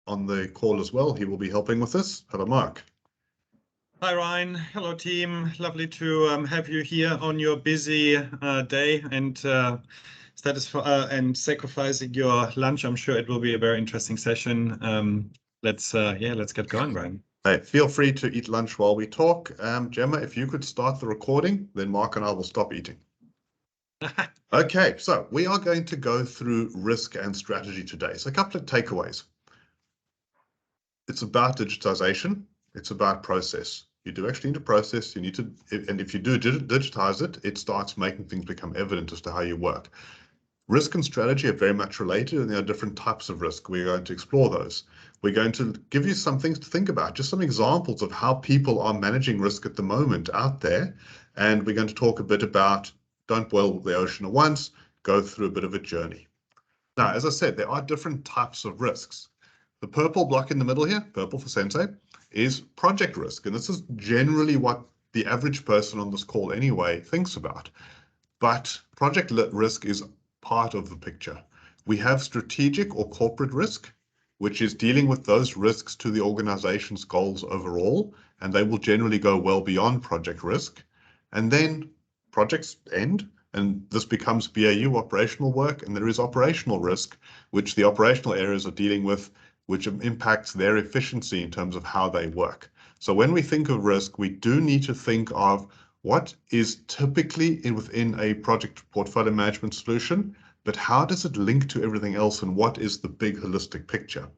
on the call as well. He will be helping with this. Hello, Mark. Hi, Ryan. Hello, team. Lovely to have you here on your busy day and sacrificing your lunch. I'm sure it will be a very interesting session. Let's get going, Ryan. Hey, feel free to eat lunch while we talk. Gemma, if you could start the recording, then Mark and I will stop eating. Okay, so we are going to go through risk and strategy today. So a couple of takeaways. It's about digitization. It's about process. You do actually need a process. You need to, and if you do digitize it, it starts making things become evident as to how you work. Risk and strategy are very much related, and there are different types of risk. We're going to explore those. We're going to give you some things to think about, just some examples of how people are managing risk at the moment out there. And we're going to talk a bit about don't boil the ocean at once, go through a bit of a journey. Now, as I said, there are different types of risks. The purple block in the middle here, purple for Sensei, is project risk. And this is generally what the average person on this call anyway thinks about. But project risk is part of the picture. We have strategic or corporate risk, which is dealing with those risks to the organization's goals overall, and they will generally go well beyond project risk. And then projects end, and this becomes BAU operational work, and there is operational risk, which the operational areas are dealing with, which impacts their efficiency in terms of how they work. So when we think of risk, we do need to think of what is typically within a project portfolio management solution, but how does it link to everything else, and what is the big holistic picture?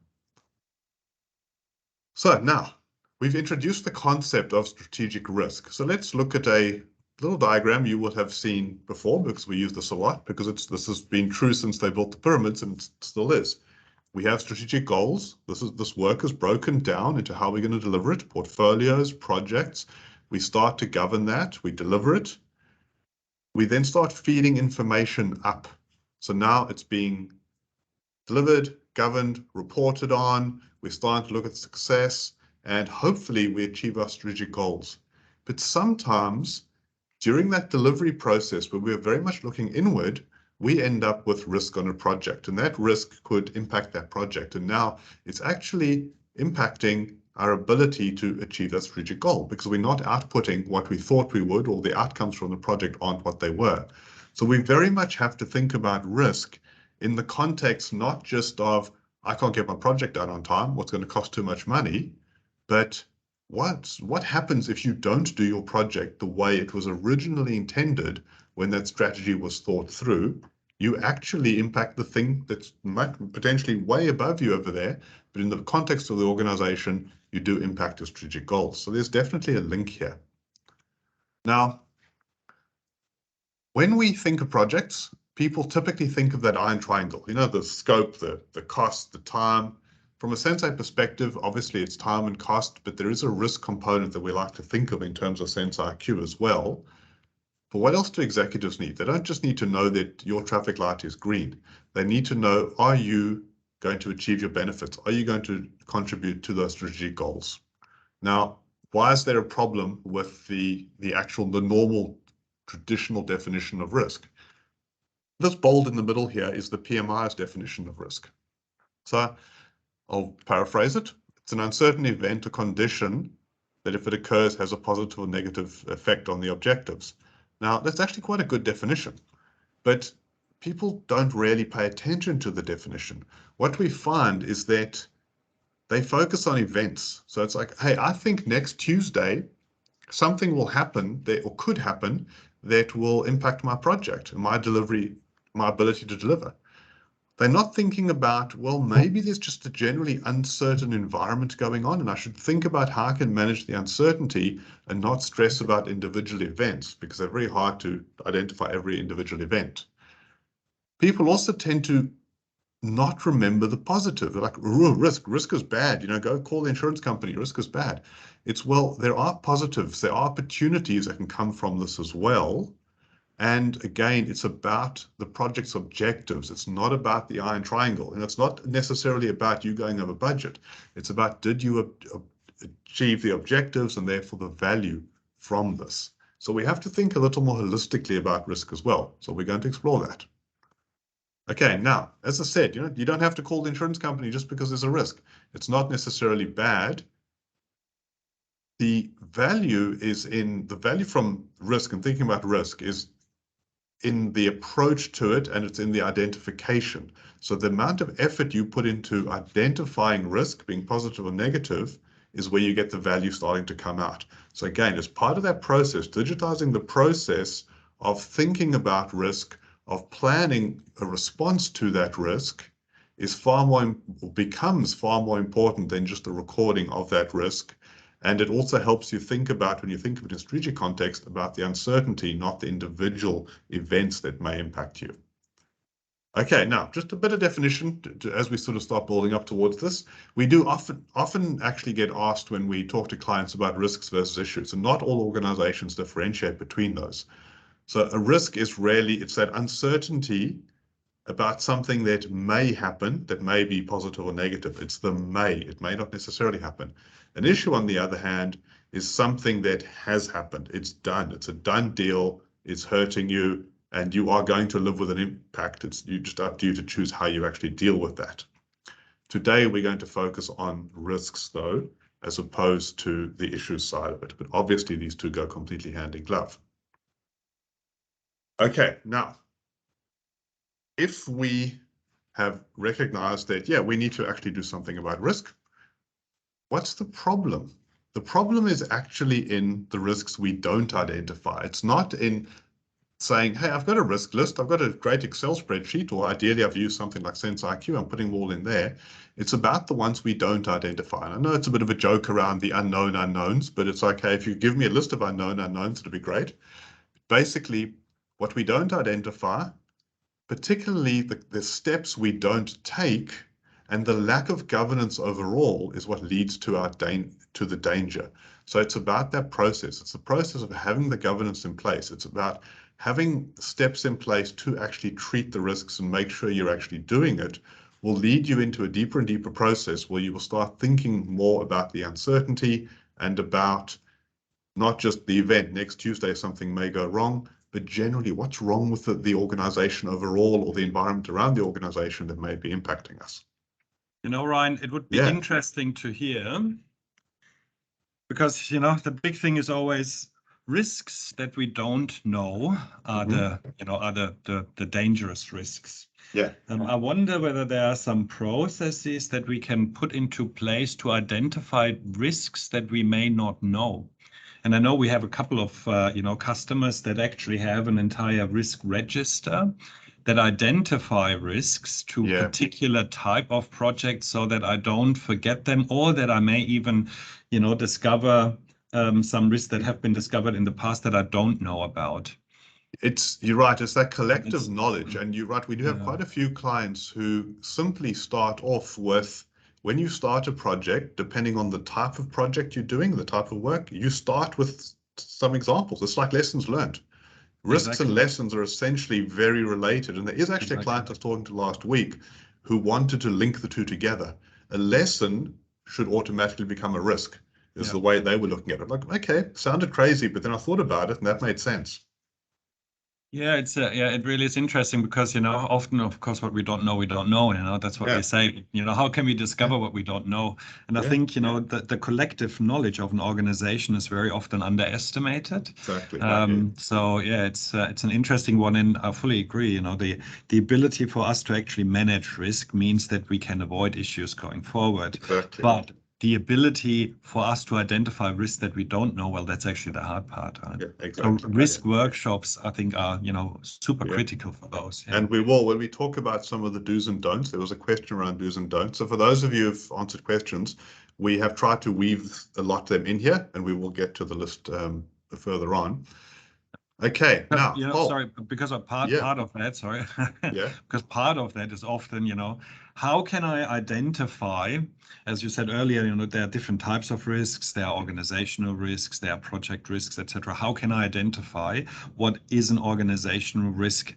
So now we've introduced the concept of strategic risk. So let's look at a little diagram you would have seen before, because we use this a lot, because this has been true since they built the pyramids, and it still is. We have strategic goals. This work is broken down into how we're going to deliver it, portfolios, projects. We start to govern that, we deliver it. We then start feeding information up. So now it's being delivered, governed, reported on. We start to look at success, and hopefully we achieve our strategic goals. But sometimes during that delivery process, where we're very much looking inward, we end up with risk on a project, and that risk could impact that project. And now it's actually impacting our ability to achieve that strategic goal, because we're not outputting what we thought we would, or the outcomes from the project aren't what they were. So we very much have to think about risk in the context, not just of, I can't get my project done on time, what's going to cost too much money, but what happens if you don't do your project the way it was originally intended when that strategy was thought through? You actually impact the thing that's potentially way above you over there, but in the context of the organization, you do impact your strategic goals. So there's definitely a link here. Now, when we think of projects, people typically think of that iron triangle, you know, the scope, the cost, the time. From a Sensei perspective, obviously it's time and cost, but there is a risk component that we like to think of in terms of Sensei IQ as well. But what else do executives need? They don't just need to know that your traffic light is green. They need to know, are you going to achieve your benefits? Are you going to contribute to those strategic goals? Now, why is there a problem with the normal traditional definition of risk? This bold in the middle here is the PMI's definition of risk. So I'll paraphrase it. It's an uncertain event, a condition that if it occurs has a positive or negative effect on the objectives. Now, that's actually quite a good definition, but people don't really pay attention to the definition. What we find is that they focus on events. So it's like, hey, I think next Tuesday, something will happen that, or could happen, that will impact my project and my delivery, my ability to deliver. They're not thinking about, well, maybe there's just a generally uncertain environment going on, and I should think about how I can manage the uncertainty and not stress about individual events, because they're very hard to identify every individual event. People also tend to not remember the positive. They're like, risk is bad. You know, go call the insurance company, risk is bad. It's, well, there are positives, there are opportunities that can come from this as well. And again, it's about the project's objectives. It's not about the iron triangle, and it's not necessarily about you going over budget. It's about, did you achieve the objectives and therefore the value from this? So we have to think a little more holistically about risk as well. So we're going to explore that. Okay, now, as I said, you don't have to call the insurance company just because there's a risk. It's not necessarily bad. The value from risk and thinking about risk is in the approach to it, and it's in the identification. So the amount of effort you put into identifying risk, being positive or negative, is where you get the value starting to come out. So again, as part of that process, digitizing the process of thinking about risk, of planning a response to that risk, becomes far more important than just the recording of that risk. And it also helps you think about, when you think of it in strategic context, about the uncertainty, not the individual events that may impact you. Okay, now just a bit of definition as we sort of start building up towards this. We do often actually get asked when we talk to clients about risks versus issues, and not all organizations differentiate between those. So a risk is it's that uncertainty about something that may happen, that may be positive or negative. It's the may. It may not necessarily happen. An issue, on the other hand, is something that has happened. It's done. It's a done deal. It's hurting you, and you are going to live with an impact. It's just up to you to choose how you actually deal with that. Today, we're going to focus on risks, though, as opposed to the issues side of it. But obviously, these two go completely hand in glove. Okay, now, if we have recognized that, yeah, we need to actually do something about risk, what's the problem? The problem is actually in the risks we don't identify. It's not in saying, hey, I've got a risk list, I've got a great Excel spreadsheet, or ideally I've used something like Sensei, I'm putting them all in there. It's about the ones we don't identify. And I know it's a bit of a joke around the unknown unknowns, but it's okay. If you give me a list of unknown unknowns, it'll be great. Basically, what we don't identify, particularly the steps we don't take, and the lack of governance overall, is what leads to the danger. So it's about that process. It's the process of having the governance in place. It's about having steps in place to actually treat the risks and make sure you're actually doing it, will lead you into a deeper and deeper process where you will start thinking more about the uncertainty and about not just the event. Next Tuesday, something may go wrong, but generally what's wrong with the organization overall, or the environment around the organization that may be impacting us. Ryan, it would be interesting to hear, because, the big thing is always risks that we don't know are the dangerous risks. Yeah. I wonder whether there are some processes that we can put into place to identify risks that we may not know. And I know we have a couple of customers that actually have an entire risk register that identify risks to particular type of projects, so that I don't forget them, or that I may even, discover some risks that have been discovered in the past that I don't know about. You're right, it's that collective knowledge. And you're right, we do have quite a few clients who simply start off with, when you start a project, depending on the type of project you're doing, the type of work, you start with some examples. It's like lessons learned. Risks and lessons are essentially very related. And there is actually a client I was talking to last week who wanted to link the two together. A lesson should automatically become a risk, is the way they were looking at it. Like, okay, sounded crazy, but then I thought about it and that made sense. Yeah, it really is interesting, because often, of course, what we don't know, that's what we say. How can we discover what we don't know? And I think the collective knowledge of an organization is very often underestimated. Exactly. So it's an interesting one, and I fully agree. The ability for us to actually manage risk means that we can avoid issues going forward. Exactly. But the ability for us to identify risks that we don't know, well, that's actually the hard part. Yeah, exactly. So risk workshops, I think, are super critical for those. And we will, when we talk about some of the do's and don'ts, there was a question around do's and don'ts. So for those of you who've answered questions, we have tried to weave a lot of them in here, and we will get to the list further on. Okay, now, sorry, because part of that, sorry, because part of that is often, how can I identify, as you said earlier, there are different types of risks, there are organizational risks, there are project risks, etc. How can I identify what is an organizational risk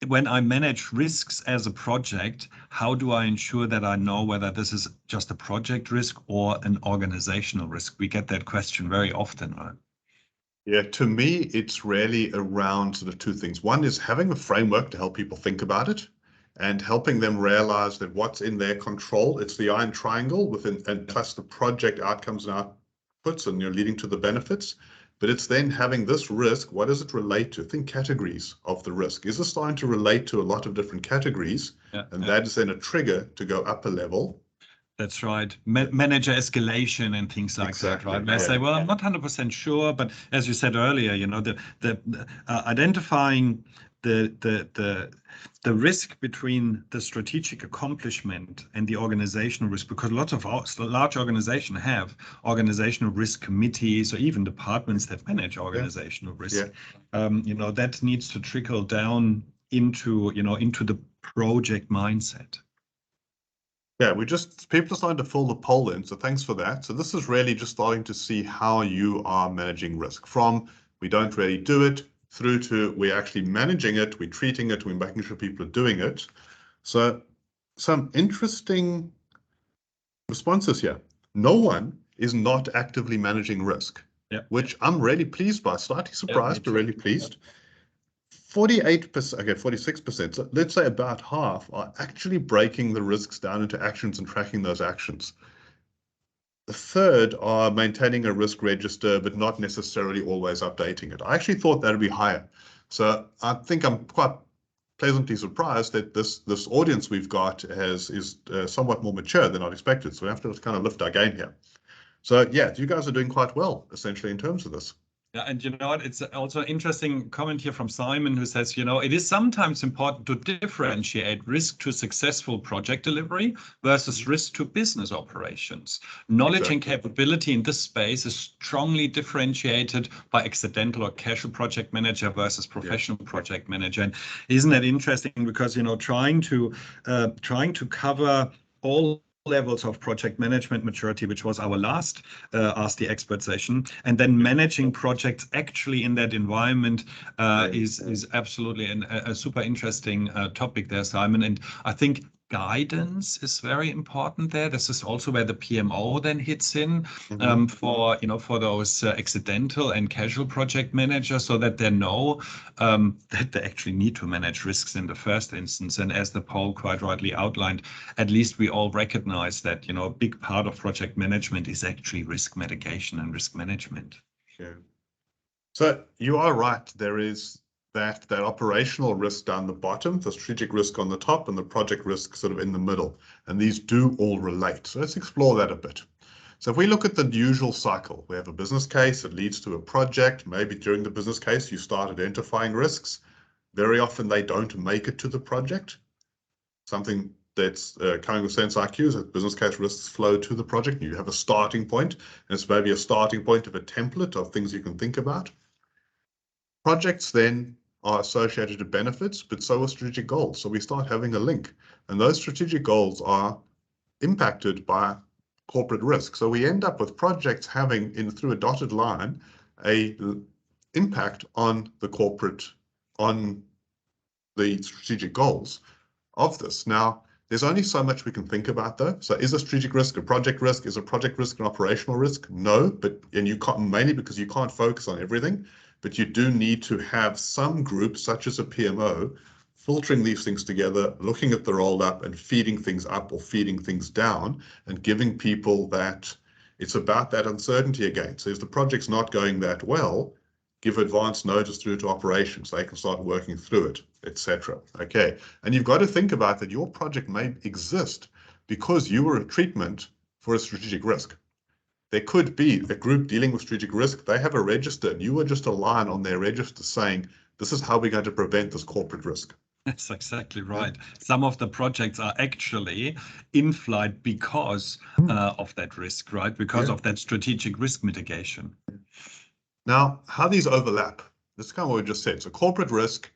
when I manage risks as a project, how do I ensure that I know whether this is just a project risk or an organizational risk? We get that question very often, right? Yeah, to me, it's really around sort of two things. One is having a framework to help people think about it and helping them realize that what's in their control, it's the iron triangle within, and plus the project outcomes and outputs, and you're leading to the benefits. But it's then having this risk, what does it relate to? Think categories of the risk. Is this starting to relate to a lot of different categories? And that is then a trigger to go up a level. That's right. Manager escalation and things like that, right? Where I say, well, I'm not 100% sure, but as you said earlier, the identifying the risk between the strategic accomplishment and the organizational risk, because lots of large organizations have organizational risk committees or even departments that manage organizational risk. That needs to trickle down into the project mindset. Yeah, people are starting to fill the poll in, so thanks for that. So this is really just starting to see how you are managing risk, from we don't really do it through to we're actually managing it, we're treating it, we're making sure people are doing it. So some interesting responses here. No one is not actively managing risk, which I'm really pleased by, slightly surprised, but really pleased. 48%, okay, 46%, so let's say about half are actually breaking the risks down into actions and tracking those actions. A third are maintaining a risk register, but not necessarily always updating it. I actually thought that would be higher. So I think I'm quite pleasantly surprised that this audience we've got is somewhat more mature than I'd expected. So we have to kind of lift our game here. So yeah, you guys are doing quite well, essentially, in terms of this. Yeah, and you know what? It's also an interesting comment here from Simon, who says, it is sometimes important to differentiate risk to successful project delivery versus risk to business operations. Knowledge and capability in this space is strongly differentiated by accidental or casual project manager versus professional project manager. And isn't that interesting? Because, trying to cover all levels of project management maturity, which was our last Ask the Expert session, and then managing projects actually in that environment is absolutely a super interesting topic there, Simon. And I think guidance is very important there. This is also where the PMO then hits in for those accidental and casual project managers, so that they know that they actually need to manage risks in the first instance. And as the poll quite rightly outlined, at least we all recognize that a big part of project management is actually risk mitigation and risk management. Yeah. So you are right. There is that operational risk down the bottom, the strategic risk on the top, and the project risk sort of in the middle. And these do all relate. So let's explore that a bit. So if we look at the usual cycle, we have a business case that leads to a project. Maybe during the business case, you start identifying risks. Very often they don't make it to the project. Something that's coming with Sensei IQ is that business case risks flow to the project. You have a starting point, and it's maybe a starting point of a template of things you can think about. Projects then are associated to benefits, but so are strategic goals. So we start having a link, and those strategic goals are impacted by corporate risk. So we end up with projects having, through a dotted line, a impact on the corporate, on the strategic goals of this. Now, there's only so much we can think about, though. So is a strategic risk a project risk? Is a project risk an operational risk? No, and you can't, mainly because you can't focus on everything. But you do need to have some group, such as a PMO, filtering these things together, looking at the roll up and feeding things up or feeding things down, and giving people that it's about that uncertainty again. So if the project's not going that well, give advance notice through to operations. They can start working through it, etc. Okay, and you've got to think about that your project may exist because you were a treatment for a strategic risk. There could be a group dealing with strategic risk. They have a register, and you are just a line on their register saying, this is how we're going to prevent this corporate risk. That's exactly right. Some of the projects are actually in flight because of that risk, right? Because of that strategic risk mitigation. Now, how these overlap, this is kind of what we just said. So corporate risk,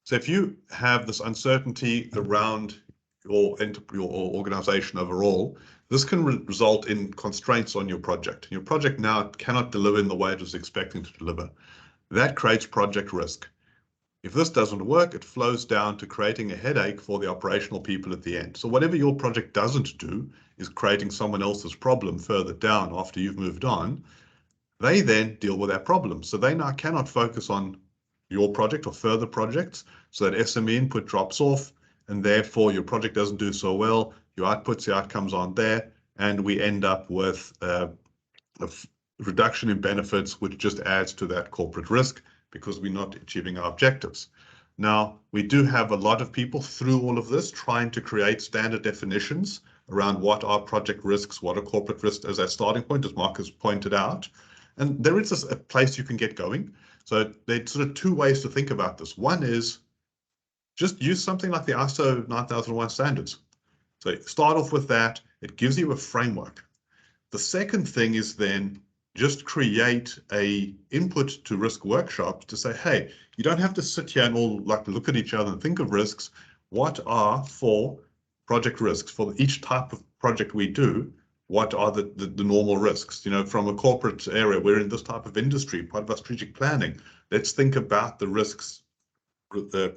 so if you have this uncertainty around your organization overall, this can result in constraints on your project. Your project now cannot deliver in the way it was expecting to deliver. That creates project risk. If this doesn't work, it flows down to creating a headache for the operational people at the end. So whatever your project doesn't do is creating someone else's problem further down after you've moved on. They then deal with that problem. So they now cannot focus on your project or further projects, so that SME input drops off, and therefore your project doesn't do so well, your outputs, your outcomes aren't there, and we end up with a reduction in benefits, which just adds to that corporate risk because we're not achieving our objectives. Now, we do have a lot of people through all of this trying to create standard definitions around what are project risks, what are corporate risks as a starting point, as Mark has pointed out. And there is a place you can get going. So there's sort of two ways to think about this. One is just use something like the ISO 9001 standards. So start off with that. It gives you a framework. The second thing is then just create a input to risk workshops to say, hey, you don't have to sit here and all like look at each other and think of risks. What are for project risks for each type of project we do? What are the normal risks? You know, from a corporate area, we're in this type of industry, part of our strategic planning. Let's think about the risks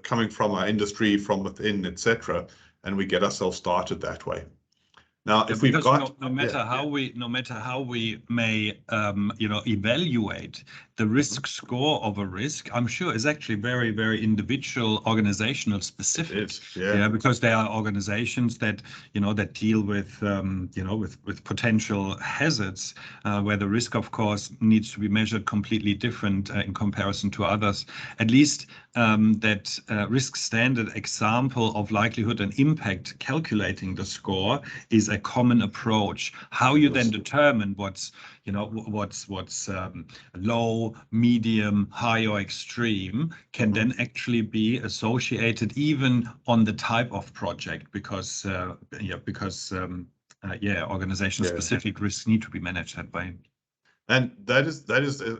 coming from our industry, from within, etc., and we get ourselves started that way. Now, if we've got no matter how we may evaluate the risk score of a risk, I'm sure is actually very, very individual, organizational specific. Because there are organizations that that deal with with potential hazards where the risk, of course, needs to be measured completely different in comparison to others. At least that risk standard example of likelihood and impact calculating the score is a common approach. How you then determine what's low, medium, high, or extreme can then actually be associated even on the type of project, because organizational specific risks need to be managed that way. And that is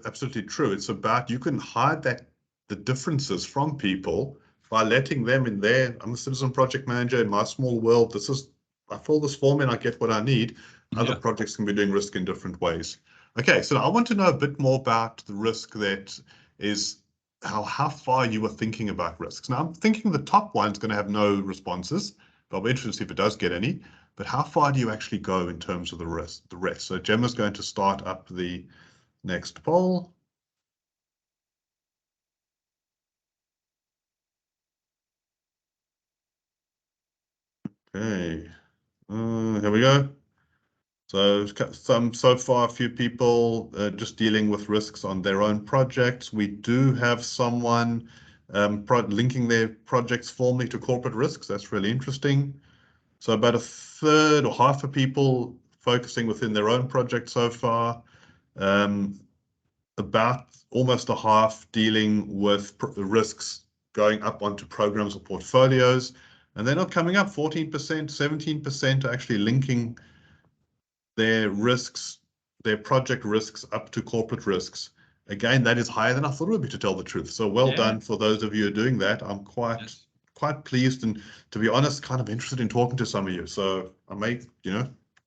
absolutely true. It's about, you can hide the differences from people by letting them in there. I'm a citizen project manager in my small world. I fill this form in, I get what I need. Other projects can be doing risk in different ways. Okay, so I want to know a bit more about the risk that is how far you were thinking about risks. Now, I'm thinking the top one's going to have no responses, but I'll be interested to see if it does get any. But how far do you actually go in terms of the rest? So Gemma's going to start up the next poll. Okay, here we go. So so far, a few people just dealing with risks on their own projects. We do have someone linking their projects formally to corporate risks. That's really interesting. So about a third or half of people focusing within their own project so far. About almost a half dealing with risks going up onto programs or portfolios. And they're not coming up. 14%, 17% are actually linking their risks, their project risks up to corporate risks. Again, that is higher than I thought it would be, to tell the truth. So well done for those of you who are doing that. I'm quite pleased, and to be honest, kind of interested in talking to some of you. So I may,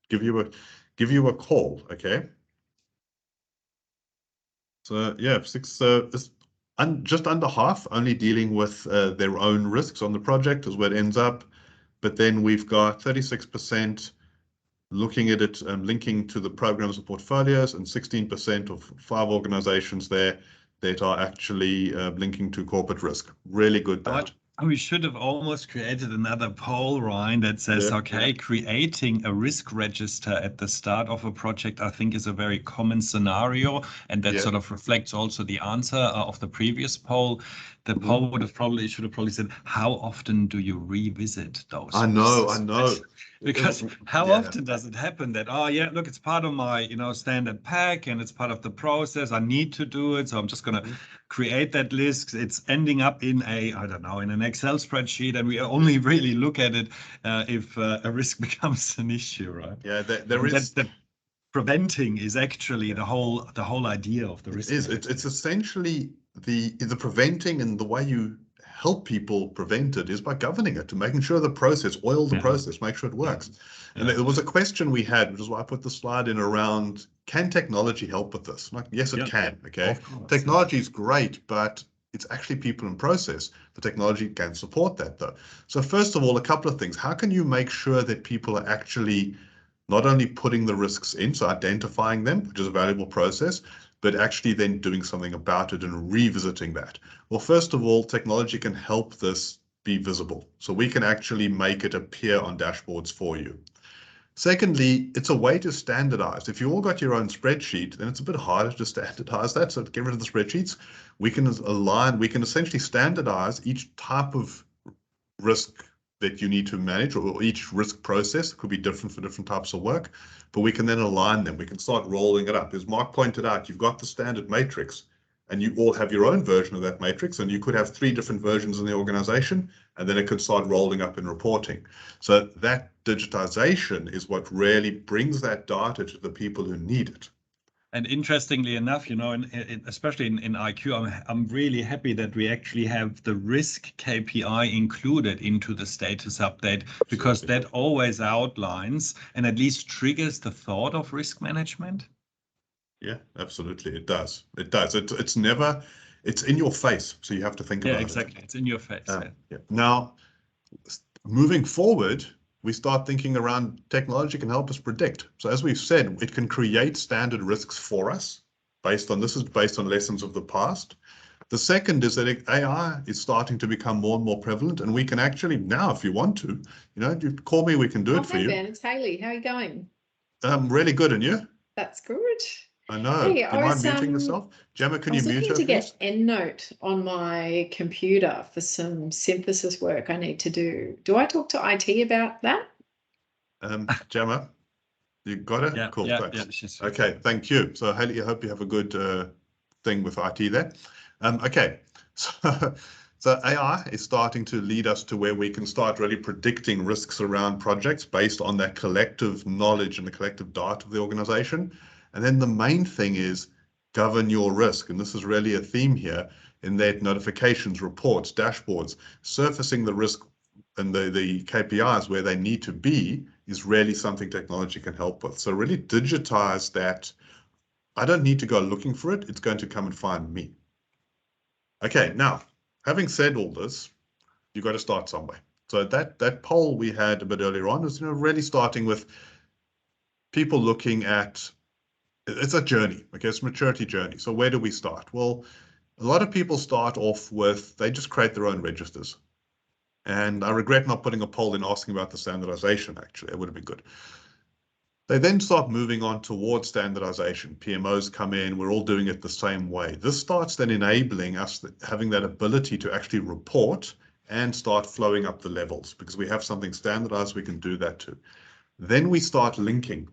give you a call. Okay. So yeah, just under half only dealing with their own risks on the project is where it ends up. But then we've got 36% looking at it and linking to the programs and portfolios, and 16% of 5 organizations there that are actually linking to corporate risk. Really good that. We should have almost created another poll, Ryan, that says, creating a risk register at the start of a project, I think, is a very common scenario. And that sort of reflects also the answer of the previous poll. The poll should have probably said, how often do you revisit those? I know. Because how often does it happen that, look, it's part of my, standard pack and it's part of the process. I need to do it. So I'm just going to create that list. It's ending up in in an Excel spreadsheet, and we only really look at it if a risk becomes an issue, right? Yeah, there is. Preventing is actually the whole idea of the risk. It's essentially the preventing, and the way you help people prevent it is by governing it, to making sure the process, oil the process, make sure it works. And there was a question we had, which is why I put the slide in, around, can technology help with this? Like, yes, it can. Okay, technology is great, but it's actually people and process. The technology can support that, though. So first of all, a couple of things. How can you make sure that people are actually not only putting the risks in, so identifying them, which is a valuable process, but actually then doing something about it and revisiting that. Well, first of all, technology can help this be visible. So we can actually make it appear on dashboards for you. Secondly, it's a way to standardize. If you all got your own spreadsheet, then it's a bit harder to standardize that. So to get rid of the spreadsheets, we can essentially standardize each type of risk that you need to manage, or each risk process could be different for different types of work, but we can then align them. We can start rolling it up. As Mark pointed out, you've got the standard matrix, and you all have your own version of that matrix, and you could have 3 different versions in the organization, and then it could start rolling up in reporting. So that digitization is what really brings that data to the people who need it. And interestingly enough, you know, especially in IQ, I'm really happy that we actually have the risk KPI included into the status update, because that always outlines and at least triggers the thought of risk management. Yeah, absolutely. It does. It does. It's never, it's in your face. So you have to think about it. Yeah, exactly. It's in your face. Yeah. Now, moving forward, we start thinking around technology can help us predict. So as we've said, it can create standard risks for us this is based on lessons of the past. The second is that AI is starting to become more and more prevalent, and we can actually now, if you want to, you know, you call me, we can do it for you. Ben, it's Hayley. How are you going? Really good, and you? That's good. I know. Hey, Do you mind muting yourself? Gemma, can you mute her, to please? get EndNote on my computer for some synthesis work I need to do. Do I talk to IT about that? Gemma, you got it? Yeah, cool, yeah, thanks. Okay, thank you. So Hayley, I hope you have a good thing with IT there. Okay, so AI is starting to lead us to where we can start really predicting risks around projects based on that collective knowledge and the collective data of the organization. And then the main thing is govern your risk. And this is really a theme here in that notifications, reports, dashboards, surfacing the risk and the KPIs where they need to be is really something technology can help with. So really digitize that. I don't need to go looking for it. It's going to come and find me. Okay, now, having said all this, you've got to start somewhere. So that poll we had a bit earlier on is, you know, really starting with people looking at, it's a journey, okay, it's a maturity journey. So where do we start? Well, a lot of people start off with, they just create their own registers. And I regret not putting a poll in asking about the standardization, actually, it would have been good. They then start moving on towards standardization. PMOs come in, we're all doing it the same way. This starts then enabling us having that ability to actually report and start flowing up the levels, because we have something standardized, we can do that too. Then we start linking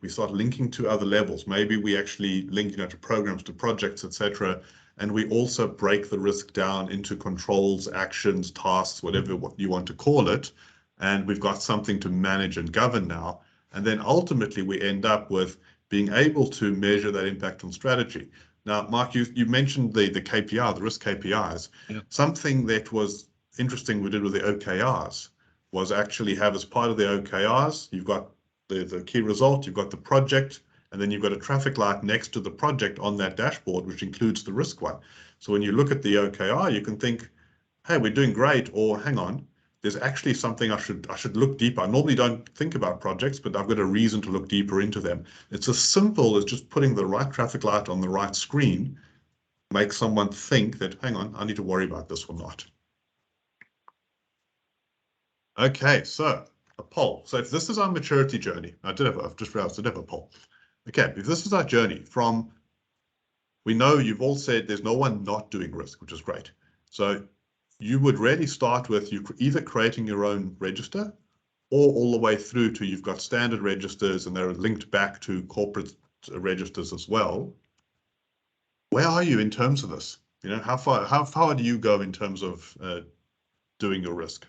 to other levels. Maybe we actually link, you know, to programs, to projects, etc. And we also break the risk down into controls, actions, tasks, whatever you want to call it. And we've got something to manage and govern now. And then ultimately we end up with being able to measure that impact on strategy. Now, Mark, you mentioned the KPI, the risk KPIs. Yeah. Something that was interesting we did with the OKRs was actually have as part of the OKRs, you've got the key result, you've got the project, and then you've got a traffic light next to the project on that dashboard, which includes the risk one. So when you look at the OKR, you can think, hey, we're doing great, or hang on, there's actually something I should look deeper. I normally don't think about projects, but I've got a reason to look deeper into them. It's as simple as just putting the right traffic light on the right screen, make someone think that, hang on, I need to worry about this or not. Okay, so a poll. So if this is our maturity journey, I've just realized I did have a poll. Okay, if this is our journey from, we know you've all said there's no one not doing risk, which is great. So you would really start with you either creating your own register or all the way through to you've got standard registers and they're linked back to corporate registers as well. Where are you in terms of this? You know, how far do you go in terms of doing your risk?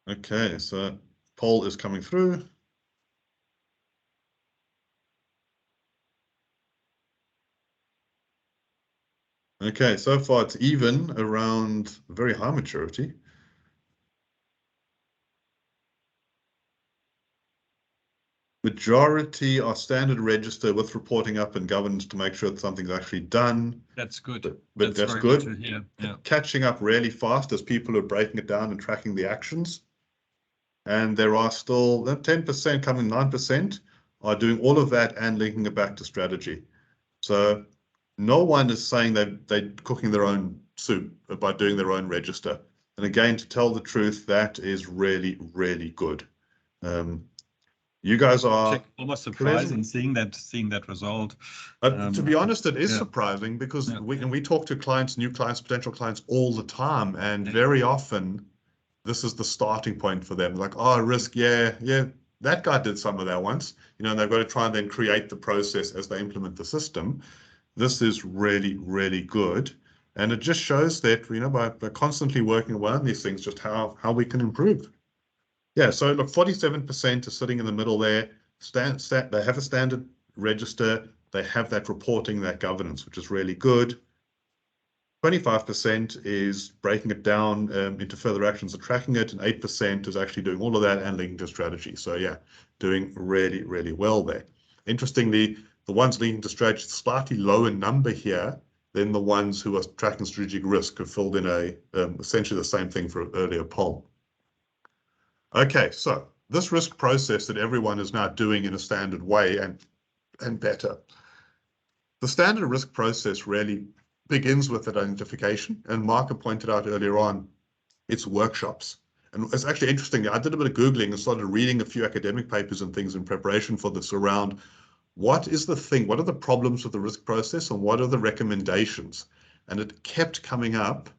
Okay, so poll is coming through. Okay, so far it's even around very high maturity. Majority are standard register with reporting up and governance to make sure that something's actually done. That's good. But that's very good to hear. Yeah. Catching up really fast as people are breaking it down and tracking the actions. And there are still 10% coming, 9% are doing all of that and linking it back to strategy. So no one is saying that they're cooking their own soup by doing their own register. And again, to tell the truth, that is really, really good. You guys are almost surprising seeing that result. To be honest, it is surprising because we talk to clients, new clients, potential clients all the time, and very often this is the starting point for them. Like, oh, risk, yeah, that guy did some of that once, and they've got to try and then create the process as they implement the system. This is really, really good. And it just shows that, by constantly working away on these things, just how we can improve. Yeah, so look, 47% are sitting in the middle there. They have a standard register. They have that reporting, that governance, which is really good. 25% is breaking it down into further actions and tracking it, and 8% is actually doing all of that and linking to strategy. So yeah, doing really, really well there. Interestingly, the ones linking to strategy, slightly lower number here than the ones who are tracking strategic risk, have filled in essentially the same thing for an earlier poll. Okay, so this risk process that everyone is now doing in a standard way and better. The standard risk process really begins with identification, and Mark pointed out earlier on, it's workshops. And it's actually interesting. I did a bit of Googling and started reading a few academic papers and things in preparation for this around what is the thing, what are the problems with the risk process and what are the recommendations? And it kept coming up,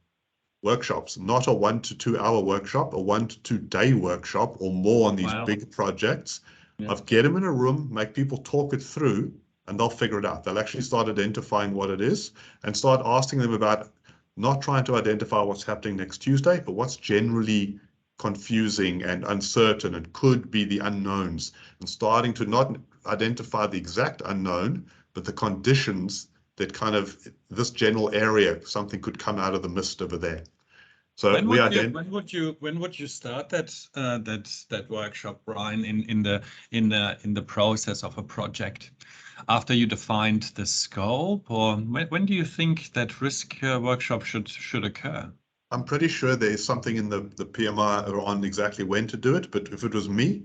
workshops, not a 1 to 2 hour workshop, a 1 to 2 day workshop or more on these big projects. Of get them in a room, make people talk it through, and they'll figure it out. They'll actually start identifying what it is and start asking them about not trying to identify what's happening next Tuesday, but what's generally confusing and uncertain and could be the unknowns, and starting to not identify the exact unknown, but the conditions that kind of this general area, something could come out of the mist over there. So when would you start that workshop, Brian, in the process of a project? After you defined the scope, or when do you think that risk workshop should occur? I'm pretty sure there is something in the PMI on exactly when to do it, but if it was me,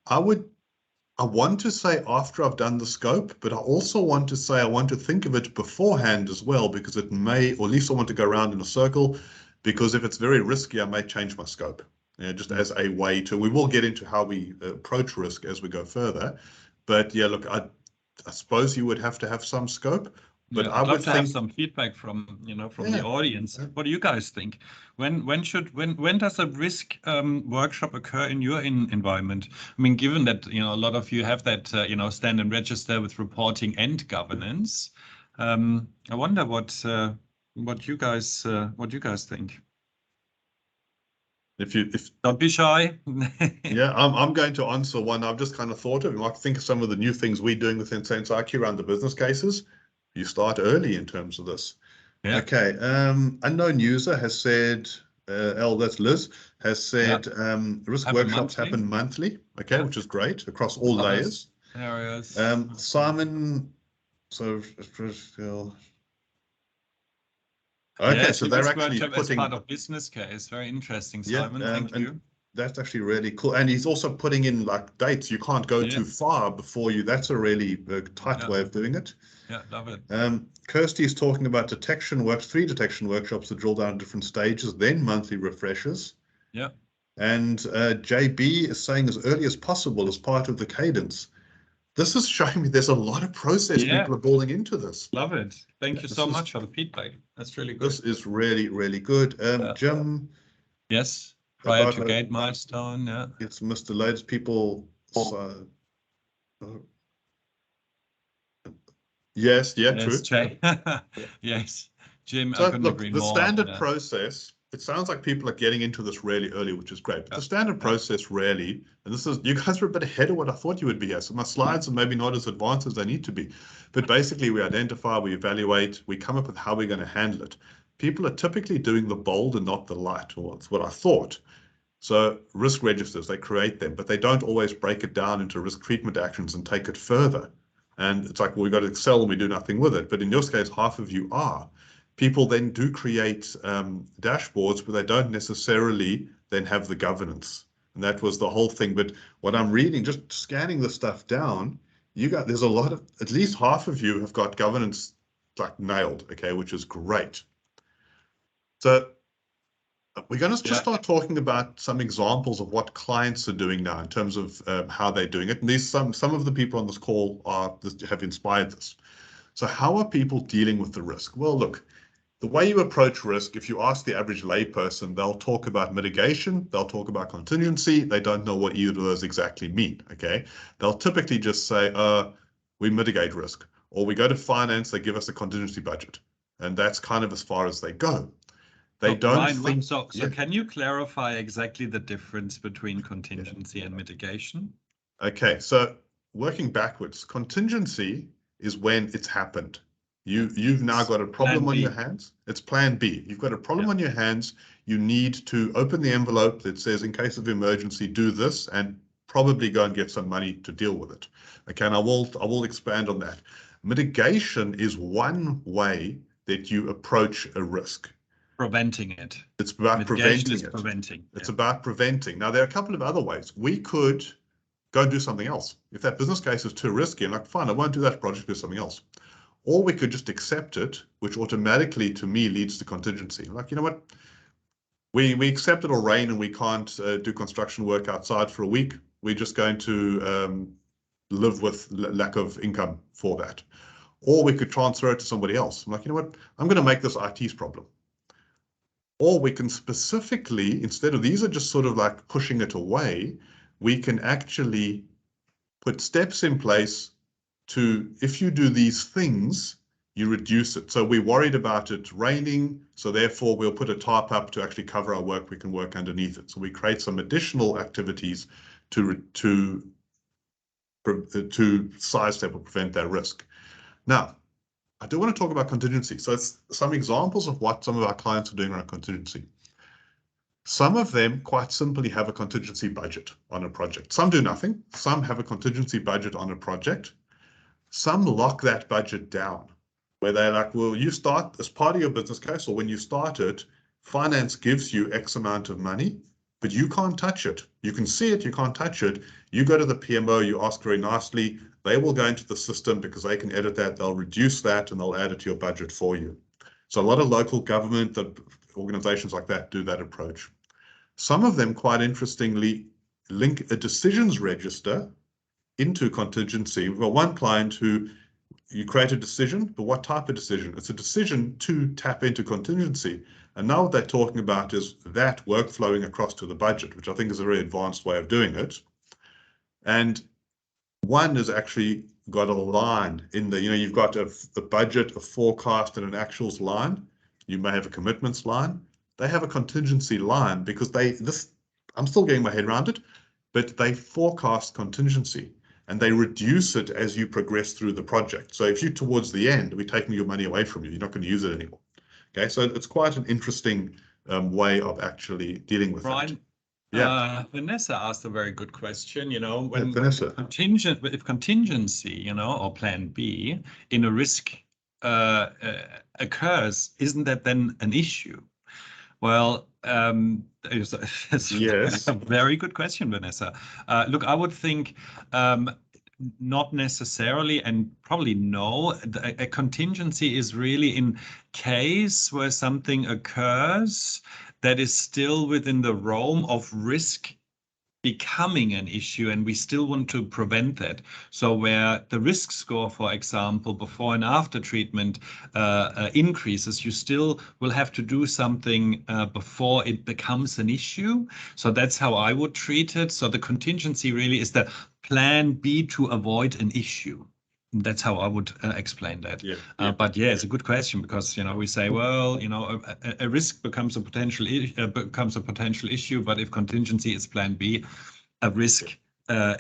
I want to say after I've done the scope, but I also want to say I want to think of it beforehand as well, because it may, or at least I want to go around in a circle, because if it's very risky, I may change my scope. Just as a way to, we will get into how we approach risk as we go further. But yeah, look, I suppose you would have to have some scope. But I would have some feedback from the audience. What do you guys think? When does a risk workshop occur in your environment? I mean, given that a lot of you have that standard register with reporting and governance, I wonder what you guys think. If don't be shy. Yeah, I'm going to answer one I've just kind of thought of. You might think of some of the new things we're doing within Sensei IQ around the business cases. You start early in terms of this. Yeah. Okay. Unknown user has said, that's Liz, has said risk workshops happen monthly. Okay, which is great across all layers. Areas. Simon, okay, so they're actually putting as part of business case. Very interesting, Simon. Thank you. That's actually really cool. And he's also putting in like dates. You can't go too far before you. That's a really tight way of doing it. Yeah, love it. Kirsty is talking about three detection workshops that drill down different stages, then monthly refreshers. Yeah. And JB is saying as early as possible as part of the cadence. This is showing me there's a lot of process people are building into this. Love it. Thank you so much for the feedback. That's really good. This is really, really good. Jim. Yes. Prior to gate milestone, yeah. It's Mr. Loads people. Yes, true. Jay. Yes, Jim. So look, the standard process. It sounds like people are getting into this really early, which is great. But the standard process really, and this is, you guys are a bit ahead of what I thought you would be here. So my slides are maybe not as advanced as they need to be. But basically, we identify, we evaluate, we come up with how we're going to handle it. People are typically doing the bold and not the light, or that's what I thought. So risk registers, they create them, but they don't always break it down into risk treatment actions and take it further. And it's like, well, we've got Excel and we do nothing with it. But in your case, half of you are. People then do create dashboards, but they don't necessarily then have the governance. And that was the whole thing. But what I'm reading, just scanning the stuff down, there's a lot of, at least half of you have got governance like nailed, okay, which is great. So we're going to just start talking about some examples of what clients are doing now in terms of how they're doing it. And these some of the people on this call have inspired this. So how are people dealing with the risk? Well, look, the way you approach risk, if you ask the average layperson, they'll talk about mitigation, they'll talk about contingency. They don't know what either of those exactly mean, okay? They'll typically just say, we mitigate risk. Or we go to finance, they give us a contingency budget. And that's kind of as far as they go. They don't Ryan, think... So can you clarify exactly the difference between contingency and mitigation? Okay, so working backwards, contingency is when it's happened. You've now got a problem on your hands. It's plan B. You've got a problem on your hands. You need to open the envelope that says, in case of emergency, do this, and probably go and get some money to deal with it. Okay, and I will expand on that. Mitigation is one way that you approach a risk. Preventing it. It's about preventing it. It's about preventing. Now, there are a couple of other ways. We could go and do something else. If that business case is too risky, I'm like, fine, I won't do that project, do something else. Or we could just accept it, which automatically, to me, leads to contingency. Like, you know what? We accept it'll rain and we can't do construction work outside for a week. We're just going to live with lack of income for that. Or we could transfer it to somebody else. I'm like, you know what? I'm going to make this IT's problem. Or we can specifically, instead of these are just sort of like pushing it away, we can actually put steps in place to, if you do these things, you reduce it. So we're worried about it raining, so therefore we'll put a tarp up to actually cover our work. We can work underneath it. So we create some additional activities to sidestep or prevent that risk. Now, I do want to talk about contingency. So it's some examples of what some of our clients are doing around contingency. Some of them quite simply have a contingency budget on a project. Some do nothing. Some have a contingency budget on a project. Some lock that budget down, where they're like, well, you start as part of your business case, or when you start it, finance gives you X amount of money, but you can't touch it. You can see it, you can't touch it. You go to the PMO, you ask very nicely, they will go into the system because they can edit that, they'll reduce that, and they'll add it to your budget for you. So a lot of local government organizations like that do that approach. Some of them, quite interestingly, link a decisions register into contingency. We've got one client who you create a decision, but what type of decision? It's a decision to tap into contingency. And now what they're talking about is that workflowing across to the budget, which I think is a very advanced way of doing it. And one has actually got a line in the, you've got a budget, a forecast, and an actuals line. You may have a commitments line. They have a contingency line because I'm still getting my head around it, but they forecast contingency. And they reduce it as you progress through the project. So if you're towards the end, we're taking your money away from you. You're not going to use it anymore. Okay, so it's quite an interesting way of actually dealing with Brian, that. Vanessa asked a very good question. When if contingency, or plan B in a risk occurs, isn't that then an issue? Well, it's yes, a very good question, Vanessa. Look, I would think not necessarily, and probably no. A contingency is really in case where something occurs that is still within the realm of risk becoming an issue, and we still want to prevent that. So where the risk score, for example, before and after treatment increases, you still will have to do something before it becomes an issue. So that's how I would treat it. So the contingency really is the plan B to avoid an issue. That's how I would explain that. But yeah, it's a good question because we say, well, a risk becomes a potential issue, but if contingency is plan B, a risk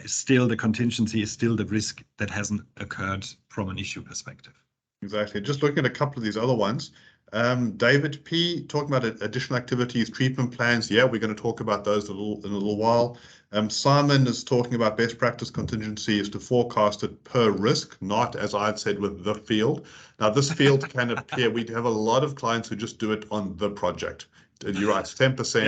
still the contingency is still the risk that hasn't occurred from an issue perspective. Exactly. Just looking at a couple of these other ones. David P talking about additional activities, treatment plans. Yeah, we're going to talk about those in a little while. Simon is talking about best practice contingency is to forecast it per risk, not as I had said with the field. Now this field can appear, we have a lot of clients who just do it on the project. You're right, 10%.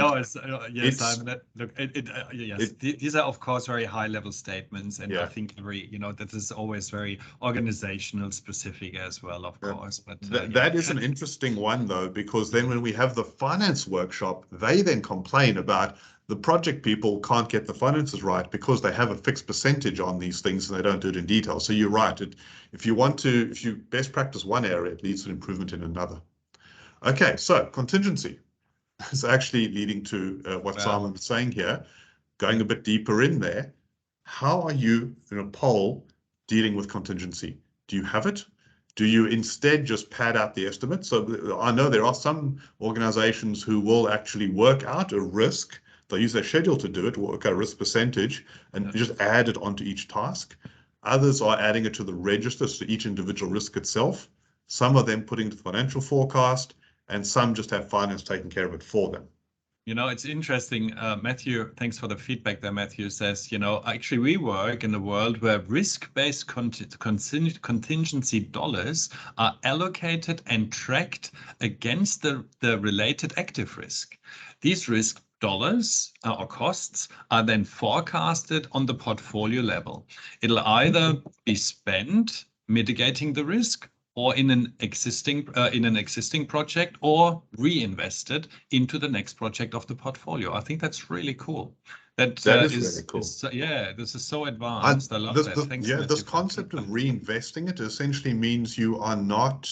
Yes, these are of course very high-level statements, and I think that is always very organizational specific as well, of course. But that is an interesting one though, because then when we have the finance workshop, they then complain about the project people can't get the finances right because they have a fixed percentage on these things and they don't do it in detail. So you're right. If you best practice one area, it leads to improvement in another. Okay, so contingency is actually leading to what Simon was saying here, going a bit deeper in there. How are you in a poll dealing with contingency? Do you have it? Do you instead just pad out the estimate? So I know there are some organizations who will actually work out a risk. They'll use their schedule to do it, work out a risk percentage, and just add it onto each task. Others are adding it to the register, so each individual risk itself. Some are then putting the financial forecast, and some just have finance taking care of it for them. It's interesting, Matthew, thanks for the feedback there. Matthew says, actually we work in a world where risk-based contingency dollars are allocated and tracked against the related active risk. These risk dollars or costs are then forecasted on the portfolio level. It'll either be spent mitigating the risk or in an existing project, or reinvested into the next project of the portfolio. I think that's really cool. That is really cool. This is so advanced. I love that. Thanks, Matthew, this concept of reinvesting it essentially means you are not.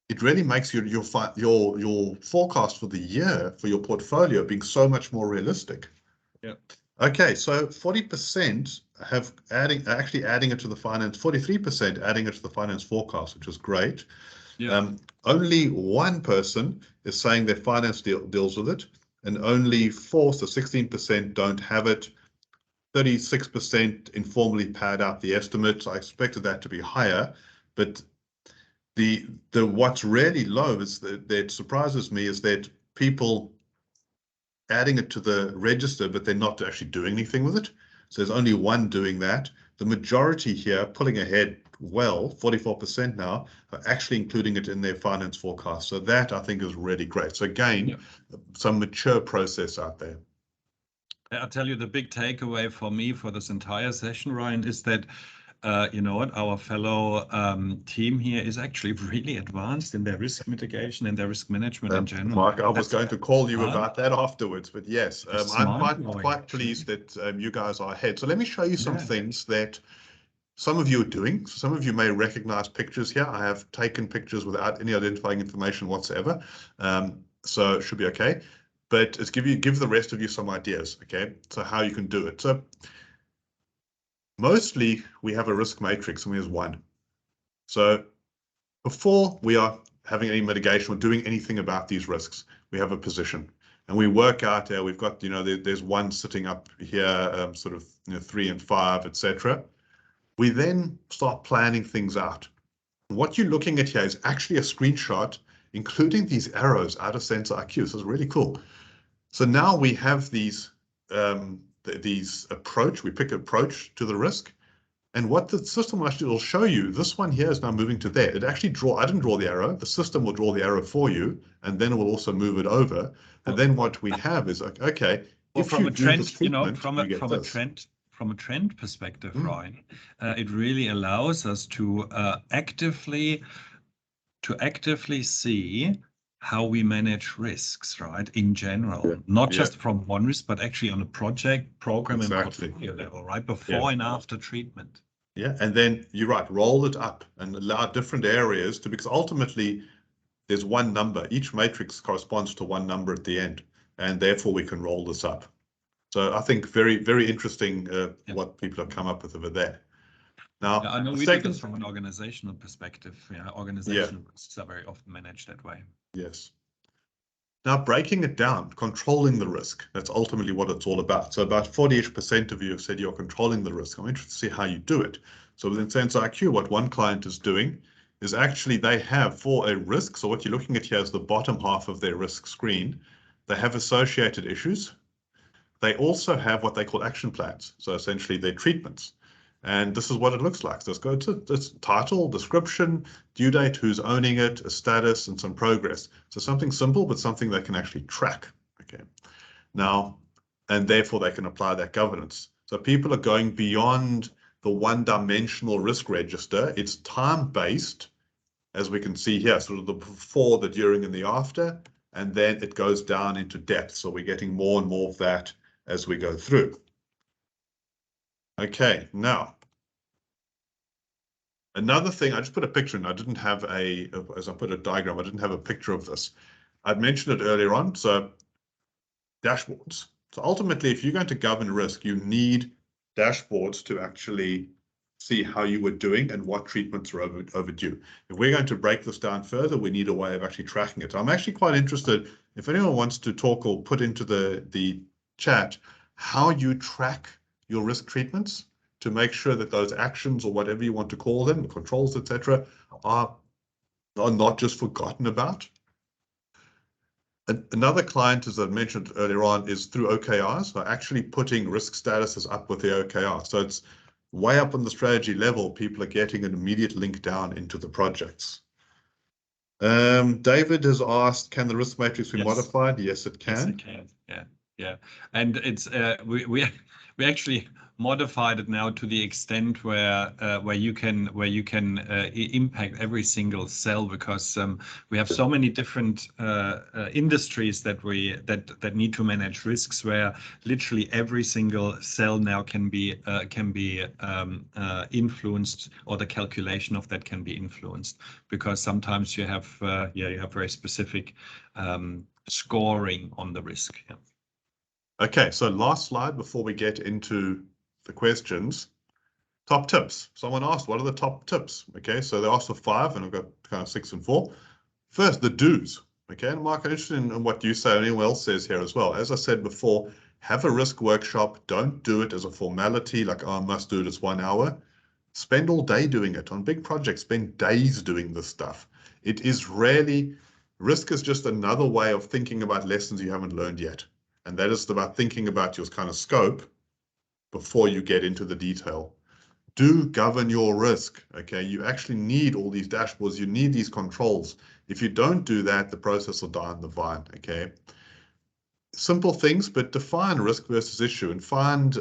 It really makes your forecast for the year for your portfolio being so much more realistic. Yeah. Okay, so 40% have actually adding it to the finance, 43% adding it to the finance forecast, which is great. Yeah. Only one person is saying their finance deals with it, and only 16% don't have it. 36% informally pad out the estimates. I expected that to be higher, but the what's really low is that surprises me is that people adding it to the register, but they're not actually doing anything with it. So there's only one doing that. The majority here, pulling ahead well, 44% now, are actually including it in their finance forecast. So that I think is really great. So again, some mature process out there. I'll tell you the big takeaway for me for this entire session, Ryan, is that our fellow team here is actually really advanced in their risk mitigation and their risk management in general. Mark, I was going to call you about that afterwards, but yes, I'm quite pleased that you guys are ahead. So let me show you some things that some of you are doing. Some of you may recognize pictures here. I have taken pictures without any identifying information whatsoever, so it should be okay. But it's give the rest of you some ideas, okay? So how you can do it. So mostly we have a risk matrix and there's one. So before we are having any mitigation or doing anything about these risks, we have a position and we work out we've got, there's one sitting up here, sort of 3 and 5, etc. We then start planning things out. What you're looking at here is actually a screenshot, including these arrows out of Sensei IQ. This is really cool. So now we have these we pick approach to the risk, and what the system actually will show you, this one here is now moving to there. It actually I didn't draw the arrow, the system will draw the arrow for you, and then it will also move it over. And then what we have is like, okay, well, from a trend, from a trend perspective, Ryan, it really allows us to actively see how we manage risks, right? In general, not just from one risk, but actually on a project, program, and portfolio level, right? Before and after treatment. Yeah, and then you're right, roll it up and allow different areas to, because ultimately there's one number. Each matrix corresponds to one number at the end, and therefore we can roll this up. So I think very, very interesting what people have come up with over there. Now, I know we do this from an organizational perspective. Organizational risks are very often managed that way. Yes. Now, breaking it down, controlling the risk. That's ultimately what it's all about. So about 40-ish% of you have said you're controlling the risk. I'm interested to see how you do it. So within Sensei IQ, what one client is doing is actually they have for a risk. So what you're looking at here is the bottom half of their risk screen. They have associated issues. They also have what they call action plans. So essentially their treatments. And this is what it looks like. So let's go to this title, description, due date, who's owning it, a status, and some progress. So something simple, but something they can actually track. Okay. Now, and therefore they can apply that governance. So people are going beyond the one-dimensional risk register. It's time-based, as we can see here, sort of the before, the during, and the after, and then it goes down into depth. So we're getting more and more of that as we go through. Okay, now, another thing, I just put a picture in. I didn't have as I put a diagram, I didn't have a picture of this. I'd mentioned it earlier on, so dashboards. So ultimately, if you're going to govern risk, you need dashboards to actually see how you were doing and what treatments are overdue. If we're going to break this down further, we need a way of actually tracking it. I'm actually quite interested, if anyone wants to talk or put into the chat, how you track your risk treatments to make sure that those actions, or whatever you want to call them, controls, etc., are not just forgotten about. Another client, as I mentioned earlier on, is through OKRs, so actually putting risk statuses up with the OKR. So it's way up on the strategy level, people are getting an immediate link down into the projects. David has asked, can the risk matrix be modified? Yes, it can. Yes, it can. Yeah. And it's we actually modified it now to the extent where you can impact every single cell, because we have so many different industries that need to manage risks, where literally every single cell now can be influenced, or the calculation of that can be influenced, because sometimes you have very specific scoring on the risk. Yeah. Okay, so last slide before we get into the questions. Top tips. Someone asked, what are the top tips? Okay, so they asked for 5, and I've got kind of 6 and 4. First, the do's. Okay, and Mark, I'm interested in what you say, and anyone else says here as well. As I said before, have a risk workshop. Don't do it as a formality, like, oh, I must do it, it's 1 hour. Spend all day doing it. On big projects, spend days doing this stuff. It is rarely, risk is just another way of thinking about lessons you haven't learned yet. And that is about thinking about your kind of scope before you get into the detail. Do govern your risk, okay? You actually need all these dashboards. You need these controls. If you don't do that, the process will die on the vine, okay? Simple things, but define risk versus issue, and find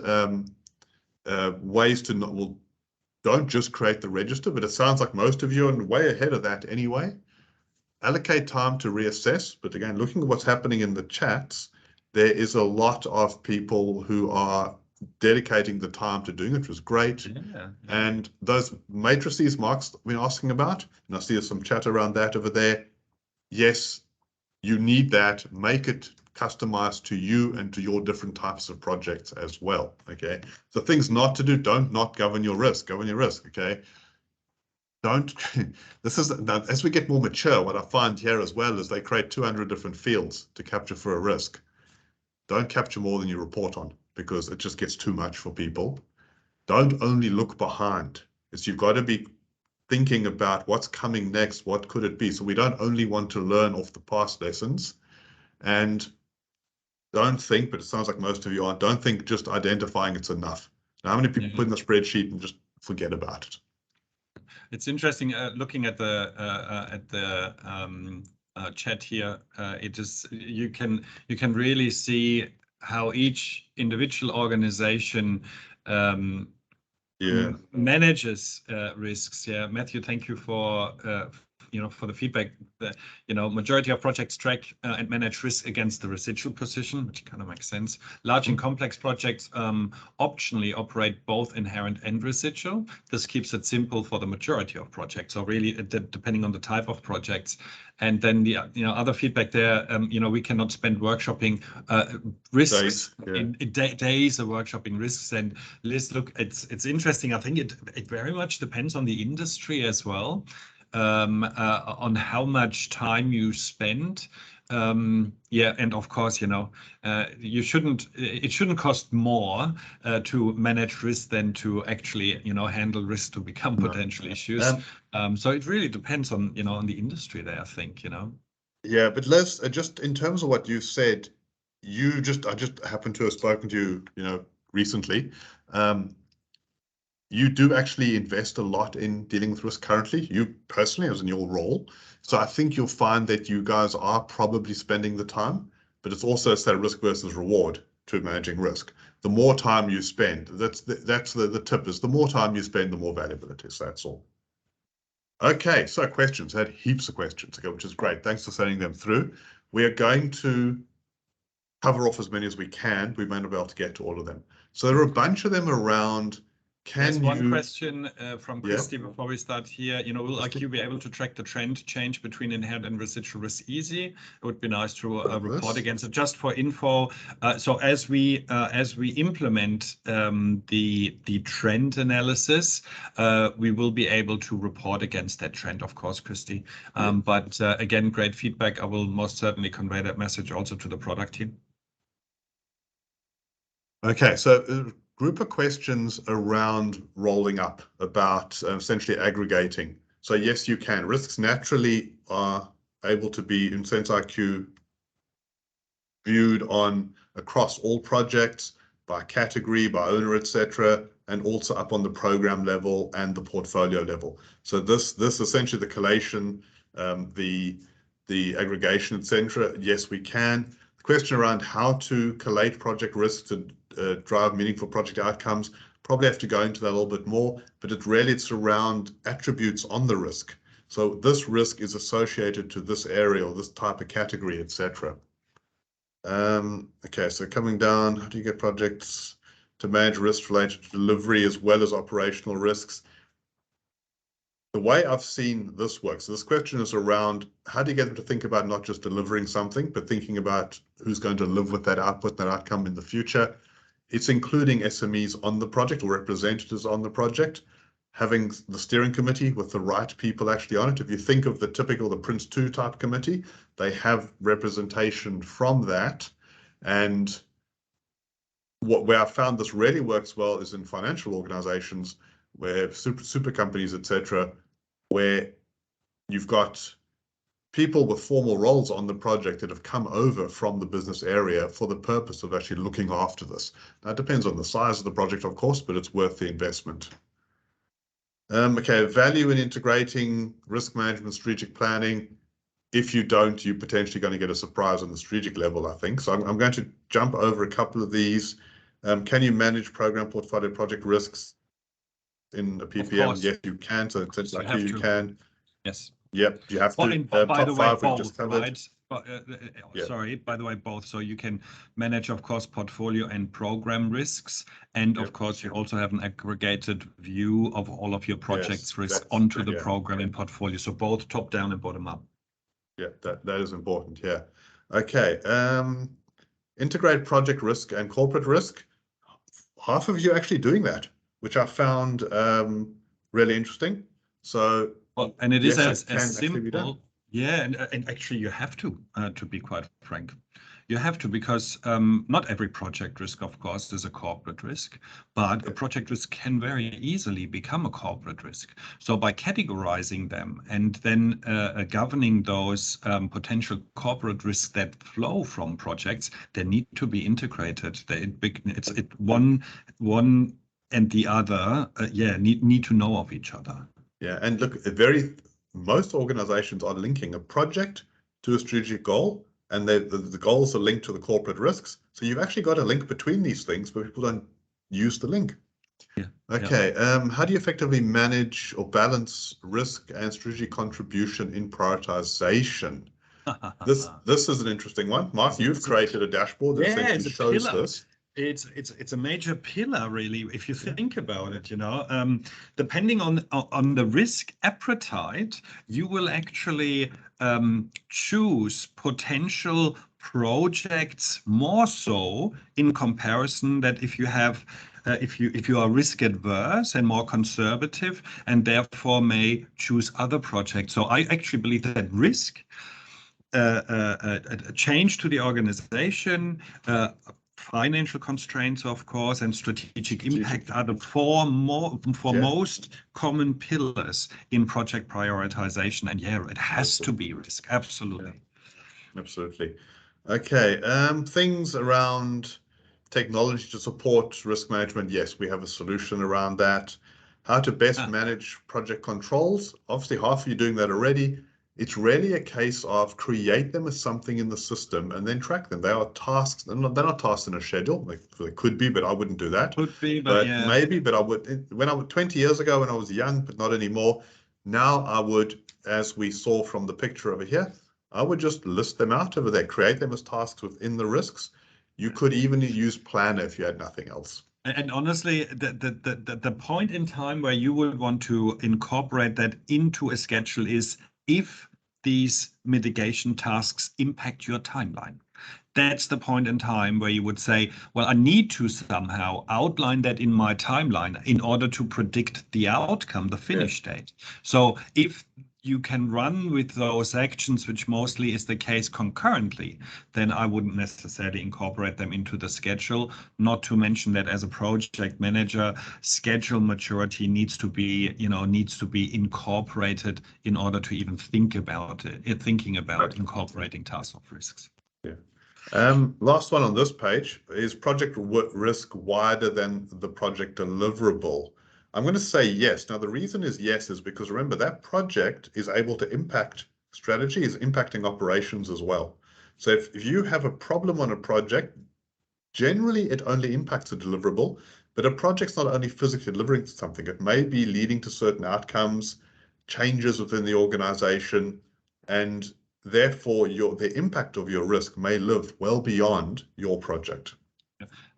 ways to not, well, don't just create the register, but it sounds like most of you are way ahead of that anyway. Allocate time to reassess, but again, looking at what's happening in the chats, there is a lot of people who are dedicating the time to doing it, which was great. Yeah. And those matrices Mark's been asking about, and I see there's some chat around that over there. Yes, you need that. Make it customized to you and to your different types of projects as well. Okay. So things not to do, don't not govern your risk. Govern your risk. Okay. Don't, this is, as we get more mature, what I find here as well is they create 200 different fields to capture for a risk. Don't capture more than you report on, because it just gets too much for people. Don't only look behind. You've got to be thinking about what's coming next, what could it be? So we don't only want to learn off the past lessons, and don't think, but it sounds like most of you are, don't think just identifying it's enough. Now, how many people put in a spreadsheet and just forget about it? It's interesting looking at the chat here. It is, you can really see how each individual organization manages risks. Yeah, Matthew, thank you for for the feedback. Majority of projects track and manage risk against the residual position, which kind of makes sense. Large and complex projects optionally operate both inherent and residual. This keeps it simple for the majority of projects. So really, depending on the type of projects. And then the other feedback there, we cannot spend workshopping risks in days of workshopping risks. And Liz, look, it's interesting. I think it very much depends on the industry as well. On how much time you spend. And of course, it shouldn't cost more to manage risk than to actually, handle risk to become potential issues. So it really depends on, on the industry there, I think, Yeah, but Liz, just in terms of what you said, I just happened to have spoken to you, recently. you do actually invest a lot in dealing with risk currently, you personally, as in your role. So I think you'll find that you guys are probably spending the time, but it's also a risk versus reward to managing risk. The more time you spend, that's the tip is the more time you spend, the more valuable it is. That's all. Okay, so questions. I had heaps of questions, okay, which is great. Thanks for sending them through. We are going to cover off as many as we can. We may not be able to get to all of them. So there are a bunch of them around. There's Can one you? question from Yeah. Christy before we start here. You know, will IQ be able to track the trend change between inherent and residual risk easy? It would be nice to report against it. Just for info, so as we implement the trend analysis, we will be able to report against that trend, of course, Christy. But again, great feedback. I will most certainly convey that message also to the product team. Okay, so group of questions around rolling up about essentially aggregating. So yes, you can. Risks naturally are able to be in SenseIQ viewed on across all projects by category, by owner, etc., and also up on the program level and the portfolio level. So this essentially the collation, the aggregation, etc. Yes, we can. The question around how to collate project risks to drive meaningful project outcomes, probably have to go into that a little bit more, but it's around attributes on the risk. So this risk is associated to this area or this type of category, etc. Okay, so coming down, how do you get projects to manage risks related to delivery as well as operational risks? The way I've seen this work, so this question is around how do you get them to think about not just delivering something, but thinking about who's going to live with that output, that outcome in the future. It's including SMEs on the project or representatives on the project, having the steering committee with the right people actually on it. If you think of the typical, the Prince 2 type committee, they have representation from that. And where I found this really works well is in financial organizations, where super companies, etc., where you've got people with formal roles on the project that have come over from the business area for the purpose of actually looking after this. Now, it depends on the size of the project, of course, but it's worth the investment. Okay, value in integrating risk management, strategic planning. If you don't, you're potentially going to get a surprise on the strategic level, I think. So I'm going to jump over a couple of these. Can you manage program portfolio project risks in a PPM? Yes, you can. So it's like you can. Yes. Yep, you have to. By the way, five we've just both, covered. right? Sorry, by the way, both. So you can manage, of course, portfolio and program risks. And of course, you also have an aggregated view of all of your projects risk onto the program and portfolio. So both top down and bottom up. Yeah, that is important. Yeah. Okay. Integrate project risk and corporate risk. Half of you are actually doing that, which I found really interesting. So well, and it is yes, as simple. Yeah, and actually you have to be quite frank. You have to, because not every project risk, of course, is a corporate risk, but a project risk can very easily become a corporate risk. So by categorizing them and then governing those potential corporate risks that flow from projects, they need to be integrated. One and the other, need to know of each other. Yeah, and look, most organizations are linking a project to a strategic goal, and the goals are linked to the corporate risks. So you've actually got a link between these things, but people don't use the link. Yeah. Okay. How do you effectively manage or balance risk and strategic contribution in prioritization? This is an interesting one. Mark, you've created a dashboard that essentially shows this. It's a major pillar, really, if you think about it. Depending on the risk appetite, you will actually choose potential projects more so in comparison that if you have if you are risk adverse and more conservative, and therefore may choose other projects. So I actually believe that risk, a change to the organization, financial constraints, of course, and strategic impact are the most common pillars in project prioritization. And it has to be risk. Absolutely. Absolutely. Okay. Things around technology to support risk management. Yes, we have a solution around that. How to best manage project controls. Obviously, half of you doing that already. It's really a case of create them as something in the system and then track them. They are tasks, and they're not tasks in a schedule. They could be, but I wouldn't do that. Could be, but yeah. Maybe, but I would. When I was 20 years ago, when I was young, but not anymore. Now I would, as we saw from the picture over here, I would just list them out over there, create them as tasks within the risks. You could even use Planner if you had nothing else. And honestly, the point in time where you would want to incorporate that into a schedule is if these mitigation tasks impact your timeline. That's the point in time where you would say, well, I need to somehow outline that in my timeline in order to predict the outcome, the finish date. So if you can run with those actions, which mostly is the case concurrently, then I wouldn't necessarily incorporate them into the schedule. Not to mention that as a project manager, schedule maturity needs to be, incorporated in order to even think about it, thinking about incorporating tasks of risks. Yeah. Last one on this page is project risk wider than the project deliverable. I'm going to say yes. Now, the reason is yes is because remember that project is able to impact strategy, is impacting operations as well. So if you have a problem on a project, generally it only impacts a deliverable, but a project's not only physically delivering something, it may be leading to certain outcomes, changes within the organization, and therefore the impact of your risk may live well beyond your project.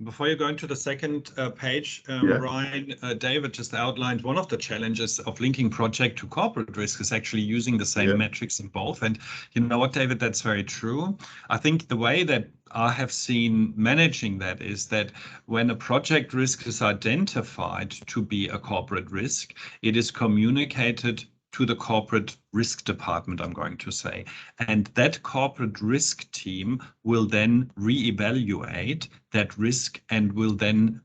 Before you go into the second page, Ryan, David just outlined one of the challenges of linking project to corporate risk is actually using the same metrics in both. And you know what, David, that's very true. I think the way that I have seen managing that is that when a project risk is identified to be a corporate risk, it is communicated to the corporate risk department, I'm going to say. And that corporate risk team will then reevaluate that risk and will then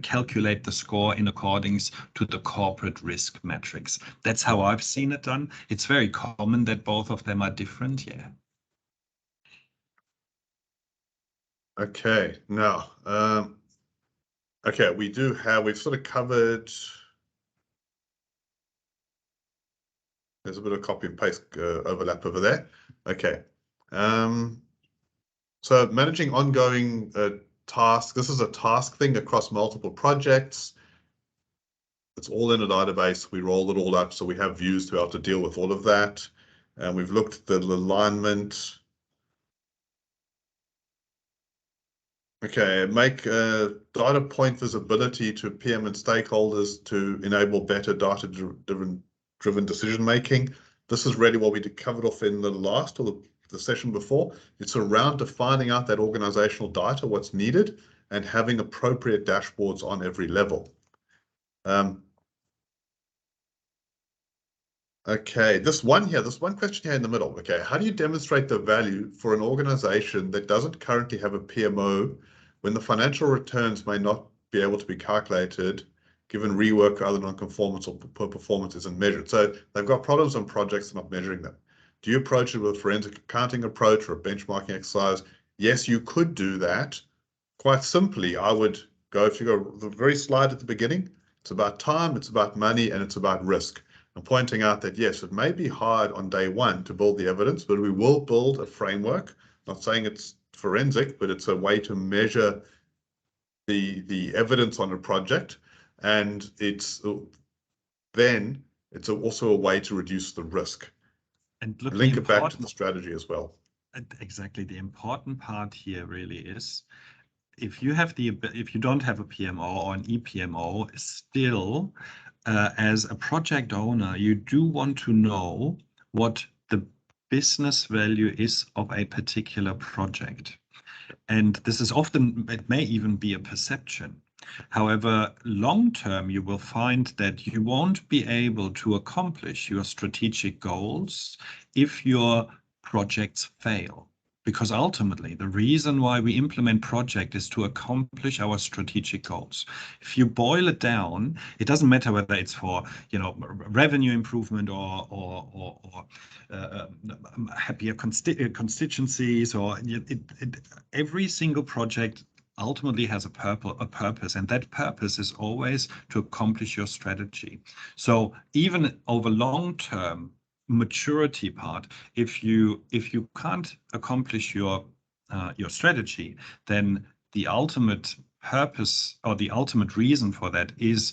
calculate the score in accordance to the corporate risk metrics. That's how I've seen it done. It's very common that both of them are different, yeah. Okay, now, we've sort of covered. There's a bit of copy and paste overlap over there. Okay. So managing ongoing tasks. This is a task thing across multiple projects. It's all in a database. We roll it all up so we have views to be able to deal with all of that. And we've looked at the alignment. Okay, make data point visibility to PM and stakeholders to enable better data-driven decision making. This is really what we covered off in the last or the session before. It's around defining out that organizational data, what's needed, and having appropriate dashboards on every level. Okay, this one question here in the middle. Okay, how do you demonstrate the value for an organization that doesn't currently have a PMO when the financial returns may not be able to be calculated given rework or other non-conformance or poor performance isn't measured? So they've got problems on projects, not measuring them. Do you approach it with a forensic accounting approach or a benchmarking exercise? Yes, you could do that. Quite simply, I would go, if you go the very slide at the beginning, it's about time, it's about money, and it's about risk. I'm pointing out that, yes, it may be hard on day one to build the evidence, but we will build a framework. Not saying it's forensic, but it's a way to measure the evidence on a project. And it's also a way to reduce the risk and link it back to the strategy as well. Exactly. The important part here really is if you don't have a PMO or an ePMO, still as a project owner, you do want to know what the business value is of a particular project. And this is often, it may even be a perception. However, long term, you will find that you won't be able to accomplish your strategic goals if your projects fail. Because ultimately, the reason why we implement project is to accomplish our strategic goals. If you boil it down, it doesn't matter whether it's for revenue improvement or happier constituencies, or every single project ultimately has a purpose, and that purpose is always to accomplish your strategy. So even over long-term maturity part, if you can't accomplish your strategy, then the ultimate purpose or the ultimate reason for that is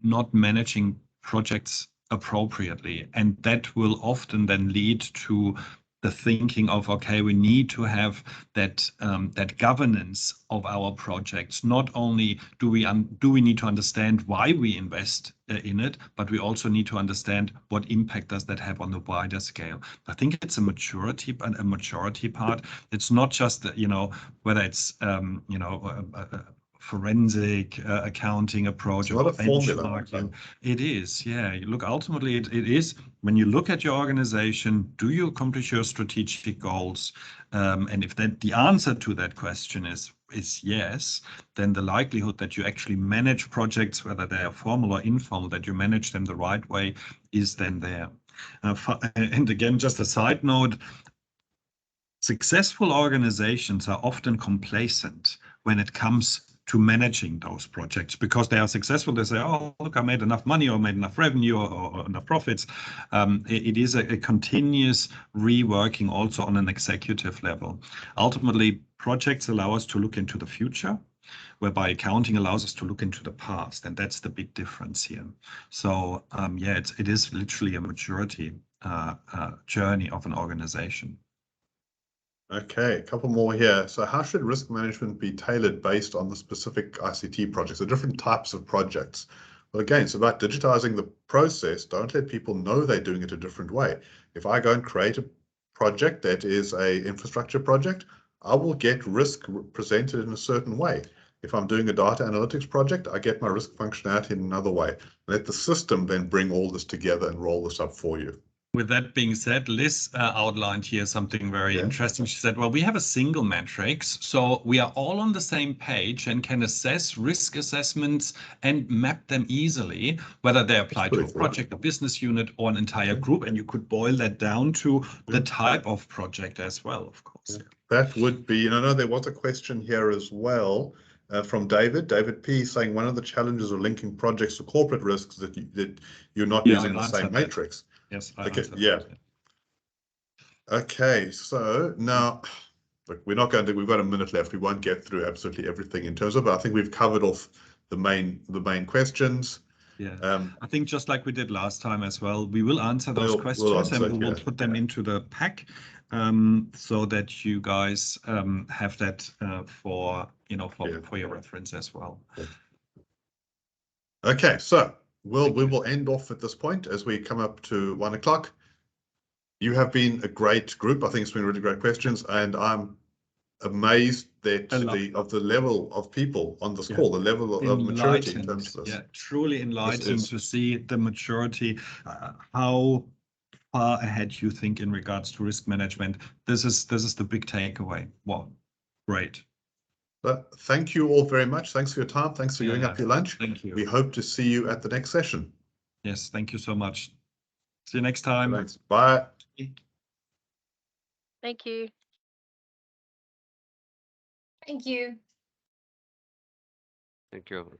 not managing projects appropriately, and that will often then lead to the thinking of, okay, we need to have that that governance of our projects. Not only do we need to understand why we invest in it, but we also need to understand what impact does that have on the wider scale. I think it's a maturity part. It's not just whether it's forensic accounting approach. It's not a formula. Benchmarking. It is, yeah. Look, ultimately, it is when you look at your organization, do you accomplish your strategic goals? And if the answer to that question is yes, then the likelihood that you actually manage projects, whether they are formal or informal, that you manage them the right way, is then there. And again, just a side note, successful organizations are often complacent when it comes to managing those projects, because they are successful. They say, oh, look, I made enough money or made enough revenue or enough profits. It is a continuous reworking also on an executive level. Ultimately, projects allow us to look into the future, whereby accounting allows us to look into the past. And that's the big difference here. So yeah, it is literally a maturity journey of an organization. Okay, a couple more here. So how should risk management be tailored based on the specific ICT projects, the different types of projects? Well, again, it's about digitizing the process. Don't let people know they're doing it a different way. If I go and create a project that is a infrastructure project, I will get risk presented in a certain way. If I'm doing a data analytics project, I get my risk functionality in another way. Let the system then bring all this together and roll this up for you. With that being said, Liz outlined here something very interesting. She said, well, we have a single matrix, so we are all on the same page and can assess risk assessments and map them easily, whether they apply to a project, a business unit, or an entire group. And you could boil that down to the type of project as well, of course. That would be, and I know there was a question here as well from David P, saying one of the challenges of linking projects to corporate risks that you're not using the same matrix. Yes. Okay. Yeah. Okay. So now, look, we've got a minute left. We won't get through absolutely everything in terms of, but I think we've covered off the main questions. Yeah. I think just like we did last time as well, we will answer those questions and we will put them into the pack, so that you guys have that for your reference as well. Okay. So we will end off at this point as we come up to 1 o'clock. You have been a great group. I think it's been really great questions, and I'm amazed that the level of people on this call, the level of maturity in terms of this. Yeah, truly enlightening to see the maturity, how far ahead you think in regards to risk management. This is the big takeaway. Wow, great. But thank you all very much. Thanks for your time. Thanks for giving up your lunch. Thank you. We hope to see you at the next session. Yes, thank you so much. See you next time. Thanks. Bye. Thank you. Thank you. Thank you.